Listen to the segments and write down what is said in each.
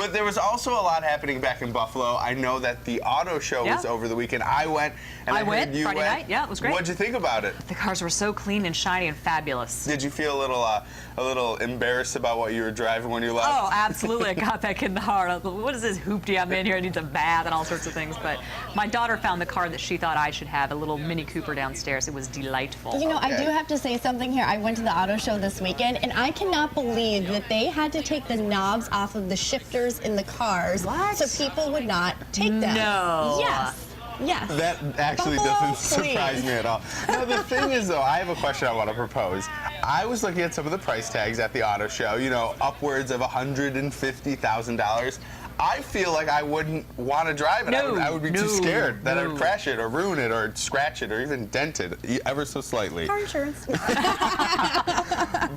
But there was also a lot happening back in Buffalo. I know that the auto show was over the weekend. I went, and I went you Friday went. night. Yeah, it was great. What'd you think about it? The cars were so clean and shiny and fabulous. Did you feel a little embarrassed about what you were driving when you left? Oh, absolutely. I got back in the car. I was like, what is this hoopty I'm in here? I need a bath and all sorts of things. But my daughter found the car that she thought I should have, a little Mini Cooper downstairs. It was delightful. You know, I do have to say something here. I went to the auto show this weekend, and I cannot believe that they had to take the knobs off of the shifters in the cars so people would not take them. No. Yes. Yes. That actually doesn't surprise me at all. No, the thing is, though, I have a question I want to propose. I was looking at some of the price tags at the auto show, you know, upwards of $150,000. I feel like I wouldn't want to drive it. No, I would be too scared that I would crash it or ruin it or scratch it or even dent it ever so slightly. Car insurance.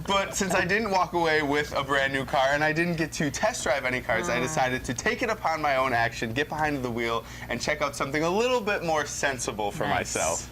But since I didn't walk away with a brand new car and I didn't get to test drive any cars, I decided to take it upon my own action, get behind the wheel, and check out something a little bit more sensible for myself.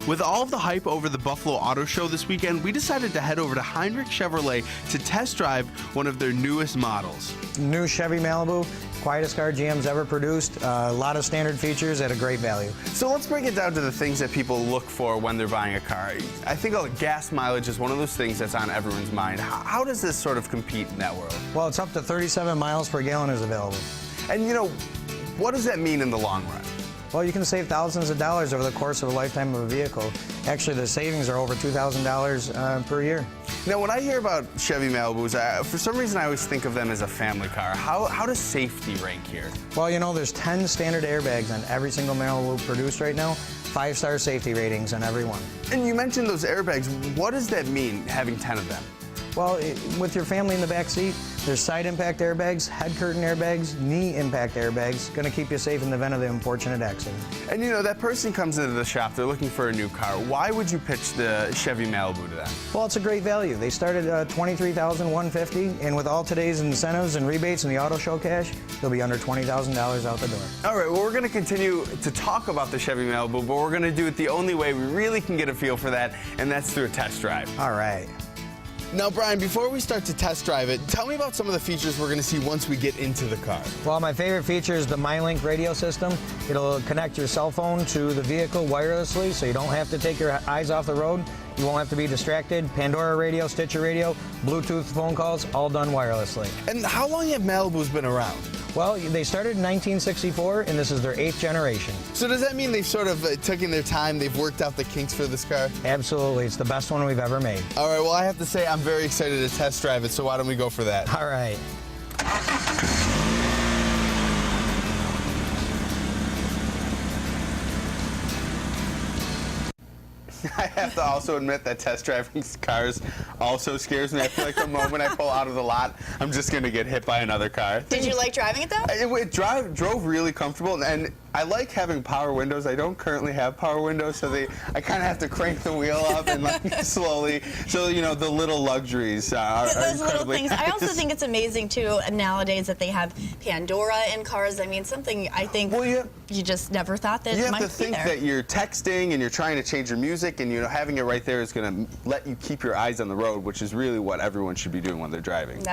With all of the hype over the Buffalo Auto Show this weekend, we decided to head over to Heinrich Chevrolet to test drive one of their newest models. New Chevy Malibu, quietest car GM's ever produced, a lot of standard features at a great value. So let's break it down to the things that people look for when they're buying a car. I think gas mileage is one of those things that's on everyone's mind. How does this sort of compete in that world? Well, it's up to 37 miles per gallon is available. And you know, what does that mean in the long run? Well, you can save thousands of dollars over the course of a lifetime of a vehicle. Actually, the savings are over $2,000 per year. Now, when I hear about Chevy Malibus, for some reason I always think of them as a family car. How does safety rank here? Well, you know, there's 10 standard airbags on every single Malibu produced right now, 5-star safety ratings on every one. And you mentioned those airbags. What does that mean, having 10 of them? Well, with your family in the back seat, there's side impact airbags, head curtain airbags, knee impact airbags, going to keep you safe in the event of the unfortunate accident. And you know, that person comes into the shop, they're looking for a new car. Why would you pitch the Chevy Malibu to them? Well, it's a great value. They start at $23,150, and with all today's incentives and rebates and the auto show cash, they'll be under $20,000 out the door. All right, well, we're going to continue to talk about the Chevy Malibu, but we're going to do it the only way we really can get a feel for that, and that's through a test drive. All right. Now, Brian, before we start to test drive it, tell me about some of the features we're going to see once we get into the car. Well, my favorite feature is the MyLink radio system. It'll connect your cell phone to the vehicle wirelessly, so you don't have to take your eyes off the road. You won't have to be distracted. Pandora radio, Stitcher radio, Bluetooth phone calls, all done wirelessly. And how long have Malibus been around? Well, they started in 1964, and this is their 8th generation. So does that mean they've sort of taken their time, they've worked out the kinks for this car? Absolutely. It's the best one we've ever made. All right, well, I have to say I'm very excited to test drive it, so why don't we go for that? All right. I have to also admit that test driving cars also scares me. I feel like the moment I pull out of the lot, I'm just going to get hit by another car. Did you like driving it, though? It drove really comfortable, and I like having power windows. I don't currently have power windows, so I kind of have to crank the wheel up and like slowly. So, you know, the little luxuries are those little things. nice. I also think it's amazing, too, nowadays that they have Pandora in cars. I mean, something I think you just never thought that might be there. You have to think that you're texting and you're trying to change your music, and, you know, having it right there is going to let you keep your eyes on the road, which is really what everyone should be doing when they're driving.